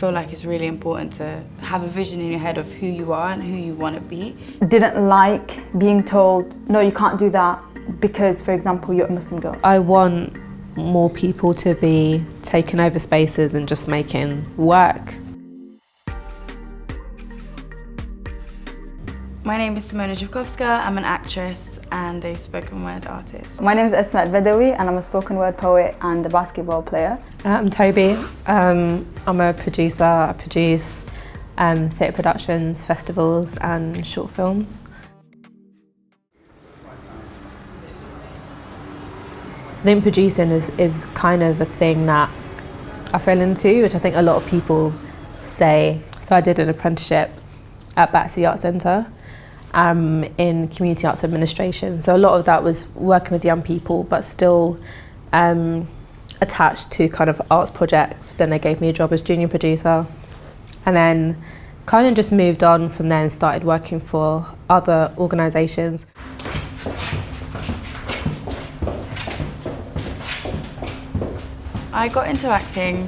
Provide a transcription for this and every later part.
feel like it's really important to have a vision in your head of who you are and who you want to be. Didn't like being told, no, you can't do that because, for example, you're a Muslim girl. I want more people to be taking over spaces and just making work. My name is Simona. I'm an actress and a spoken word artist. My name is Asma and Tobi and I'm a spoken word poet and a basketball player. I'm Tobi. I'm a producer. I produce theatre productions, festivals and short films. I think producing is kind of a thing that I fell into, which I think a lot of people say. So I did an apprenticeship at Battersea Arts Centre in community arts administration. So a lot of that was working with young people, but still attached to kind of arts projects. Then they gave me a job as junior producer, and then kind of just moved on from there and started working for other organisations. I got into acting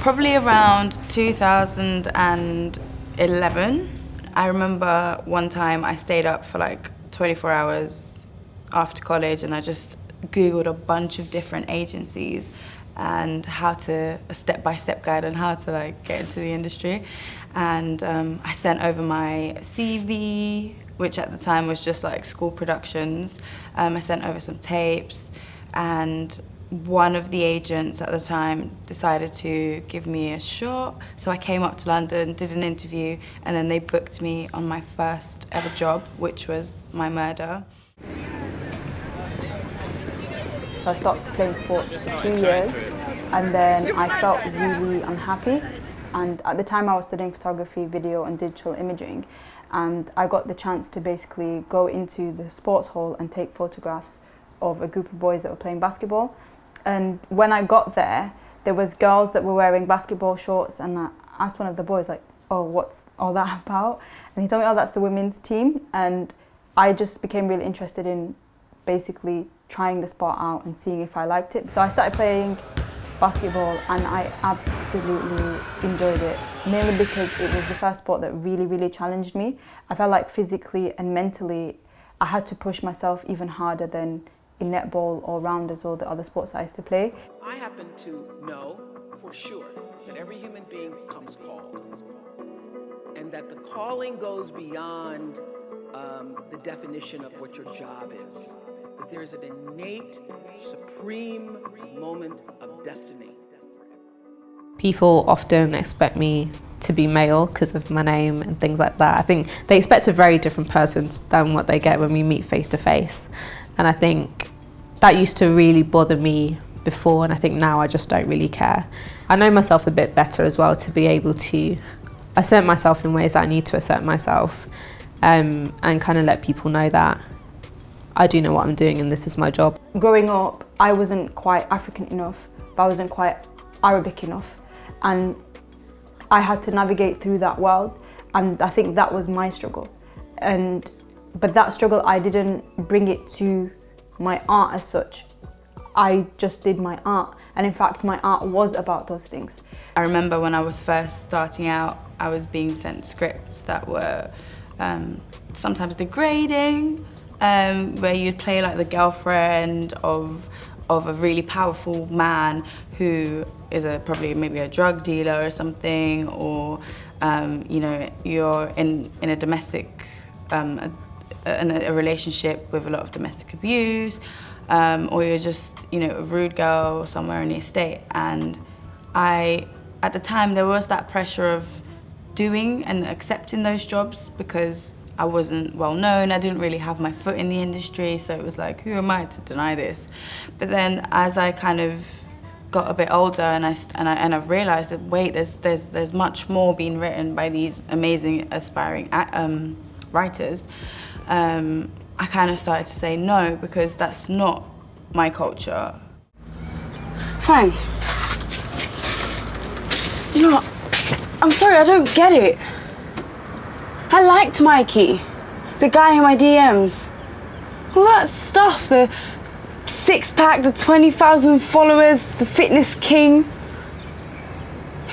probably around 2011. I remember one time I stayed up for like 24 hours after college and I just Googled a bunch of different agencies and a step-by-step guide on how to like get into the industry. And I sent over my CV, which at the time was just like school productions. I sent over some tapes, and one of the agents at the time decided to give me a shot. So I came up to London, did an interview, and then they booked me on my first ever job, which was my murder. So I stopped playing sports for 2 years and then I felt really unhappy. And at the time I was studying photography, video and digital imaging, and I got the chance to basically go into the sports hall and take photographs of a group of boys that were playing basketball. And when I got there was girls that were wearing basketball shorts, and I asked one of the boys like, oh, what's all that about? And he told me, oh, that's the women's team. And I just became really interested in basically trying the sport out and seeing if I liked it. So I started playing basketball and I absolutely enjoyed it, mainly because it was the first sport that really, really challenged me. I felt like physically and mentally I had to push myself even harder than in netball or rounders or the other sports I used to play. I happen to know for sure that every human being comes called, and that the calling goes beyond the definition of what your job is. That there is an innate, supreme moment of destiny. People often expect me to be male because of my name and things like that. I think they expect a very different person than what they get when we meet face to face. And I think that used to really bother me before, and I think now I just don't really care. I know myself a bit better as well to be able to assert myself in ways that I need to assert myself, and kind of let people know that I do know what I'm doing and this is my job. Growing up, I wasn't quite African enough, but I wasn't quite Arabic enough. And I had to navigate through that world, and I think that was my struggle. But that struggle, I didn't bring it to my art as such. I just did my art, and in fact my art was about those things. I remember when I was first starting out, I was being sent scripts that were sometimes degrading, where you'd play like the girlfriend of a really powerful man who is probably maybe a drug dealer or something, or you know, you're in a domestic a relationship with a lot of domestic abuse, or you're just, you know, a rude girl somewhere in the estate. And at the time, there was that pressure of doing and accepting those jobs because I wasn't well known. I didn't really have my foot in the industry, so it was like, who am I to deny this? But then, as I kind of got a bit older, and I've realised that wait, there's much more being written by these amazing aspiring writers. I kind of started to say no, because that's not my culture. Fine. You know what? I'm sorry, I don't get it. I liked Mikey, the guy in my DMs. All that stuff, the six-pack, the 20,000 followers, the fitness king.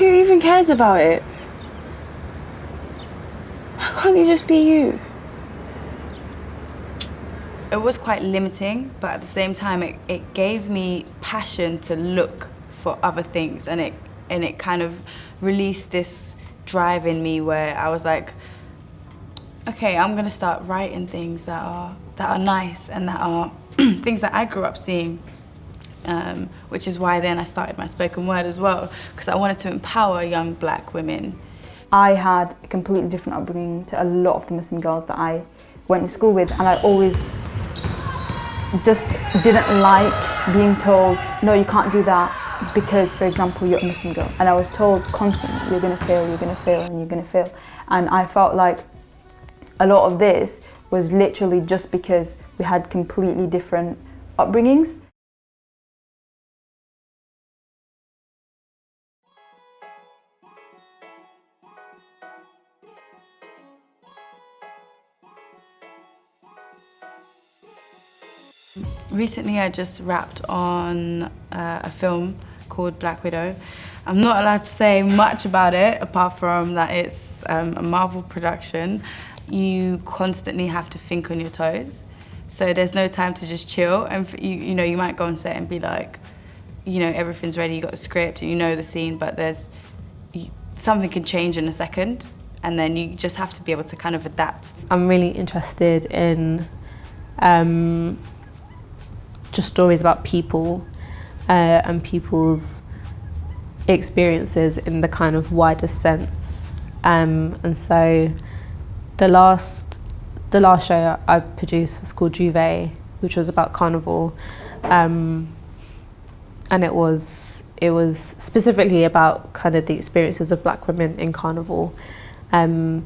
Who even cares about it? Why can't you just be you? It was quite limiting, but at the same time, it gave me passion to look for other things, and it kind of released this drive in me where I was like, okay, I'm gonna start writing things that are nice and that are things that I grew up seeing, which is why then I started my spoken word as well, because I wanted to empower young black women. I had a completely different upbringing to a lot of the Muslim girls that I went to school with, and I always just didn't like being told, no, you can't do that because, for example, you're a Muslim girl. And I was told constantly, you're gonna fail, you're gonna fail, and you're gonna fail. And I felt like a lot of this was literally just because we had completely different upbringings. Recently, I just wrapped on a film called Black Widow. I'm not allowed to say much about it, apart from that it's a Marvel production. You constantly have to think on your toes, so there's no time to just chill. And you know, you might go on set and be like, you know, everything's ready, you got the script, and you know the scene, but something can change in a second, and then you just have to be able to kind of adapt. I'm really interested in just stories about people and people's experiences in the kind of wider sense. And so the last show I produced was called Juve, which was about carnival, and it was specifically about kind of the experiences of black women in carnival, going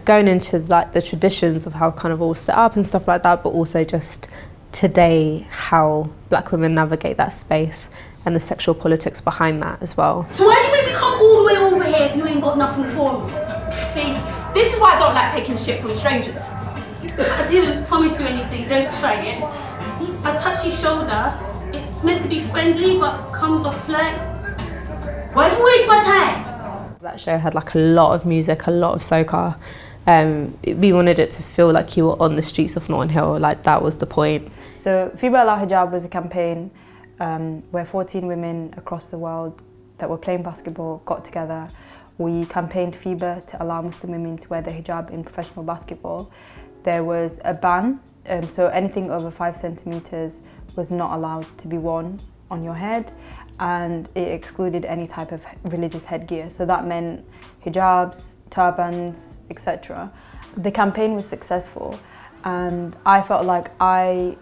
into like the traditions of how carnival was set up and stuff like that, but also just today how black women navigate that space and the sexual politics behind that as well. So why do you make me come all the way over here if you ain't got nothing for me? See, this is why I don't like taking shit from strangers. I didn't promise you anything, don't try it. I touch your shoulder, it's meant to be friendly but comes off like... Why do you waste my time? That show had like a lot of music, a lot of soca. We wanted it to feel like you were on the streets of Notting Hill, like that was the point. So Fiba Allow Hijab was a campaign where 14 women across the world that were playing basketball got together. We campaigned FIBA to allow Muslim women to wear the hijab in professional basketball. There was a ban, so anything over 5 centimeters was not allowed to be worn on your head, and it excluded any type of religious headgear. So that meant hijabs, turbans, etc. The campaign was successful, and I felt like I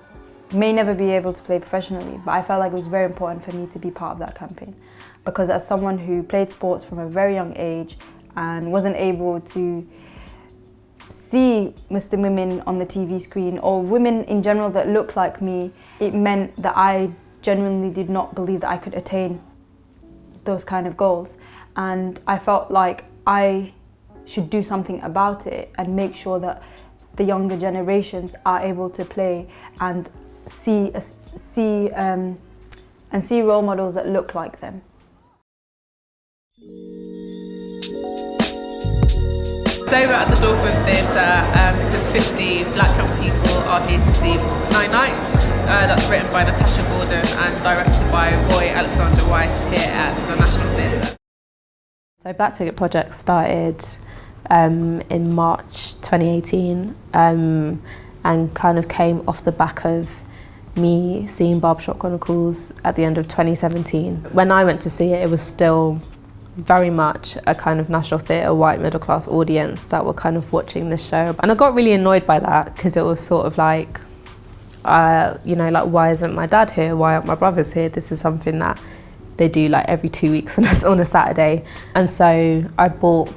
may never be able to play professionally, but I felt like it was very important for me to be part of that campaign, because as someone who played sports from a very young age and wasn't able to see Muslim women on the TV screen or women in general that looked like me, it meant that I genuinely did not believe that I could attain those kind of goals. And I felt like I should do something about it and make sure that the younger generations are able to play and see role models that look like them. Today we're at the Dolphin Theatre because 50 black young people are here to see Night Night. That's written by Natasha Gordon and directed by Roy Alexander Weiss here at the National Theatre. So Black Ticket Project started in March 2018 and kind of came off the back of me seeing Barbershop Chronicles at the end of 2017. When I went to see it, it was still very much a kind of National Theatre white middle class audience that were kind of watching this show. And I got really annoyed by that because it was sort of like, you know, like, why isn't my dad here? Why aren't my brothers here? This is something that they do like every 2 weeks on a Saturday. And so I bought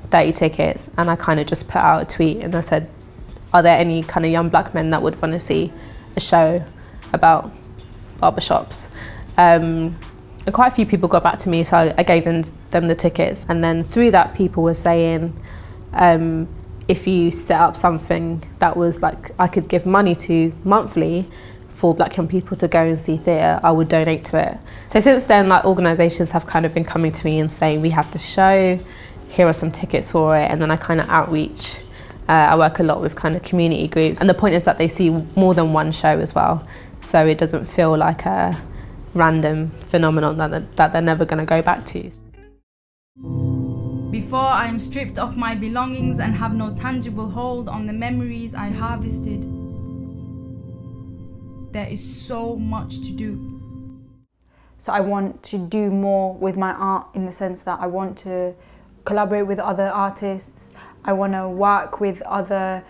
30 tickets and I kind of just put out a tweet and I said, are there any kind of young black men that would want to see a show about barbershops? And quite a few people got back to me, so I gave them the tickets. And then through that, people were saying, if you set up something that was like I could give money to monthly for black young people to go and see theatre, I would donate to it. So since then, like, organisations have kind of been coming to me and saying, we have the show, here are some tickets for it, and then I kind of outreach. I work a lot with kind of community groups, and the point is that they see more than one show as well, so it doesn't feel like a random phenomenon that they're never going to go back to. Before I am stripped of my belongings and have no tangible hold on the memories I harvested, there is so much to do. So I want to do more with my art, in the sense that I want to collaborate with other artists. I want to work with other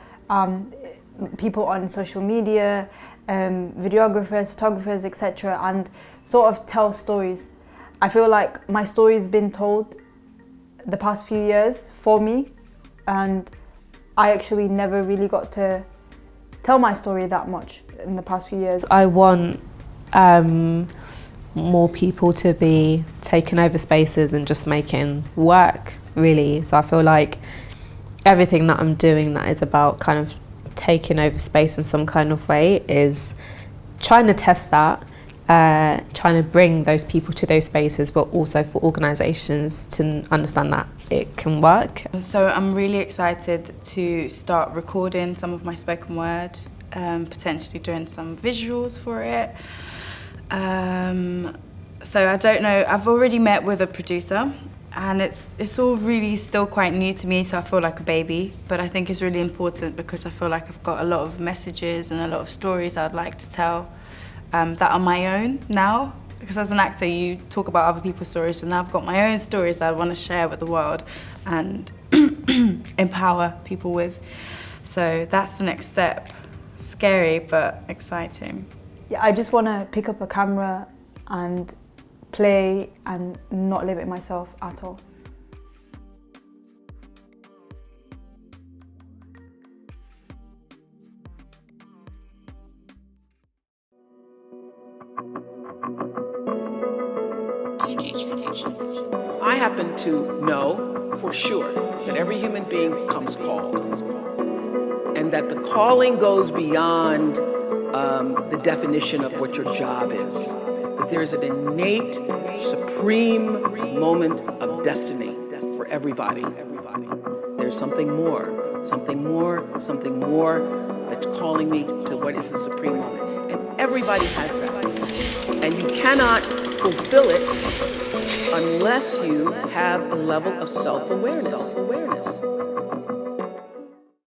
people on social media, videographers, photographers, etc., and sort of tell stories. I feel like my story's been told the past few years for me, and I actually never really got to tell my story that much in the past few years. I want more people to be taking over spaces and just making work, really. So I feel like everything that I'm doing that is about kind of taking over space in some kind of way is trying to test that, trying to bring those people to those spaces, but also for organisations to understand that it can work. So I'm really excited to start recording some of my spoken word, potentially doing some visuals for it. So I don't know, I've already met with a producer, and it's all really still quite new to me, so I feel like a baby, but I think it's really important because I feel like I've got a lot of messages and a lot of stories I'd like to tell that are my own now, because as an actor you talk about other people's stories, and I've got my own stories that I want to share with the world and empower people with. So that's the next step. Scary but exciting. Yeah, I just want to pick up a camera and play and not limit myself at all. I happen to know for sure that every human being comes called, and that the calling goes beyond the definition of what your job is. That there is an innate, supreme moment of destiny for everybody. There's something more, something more, something more that's calling me to what is the supreme moment. And everybody has that. And you cannot fulfill it unless you have a level of self-awareness.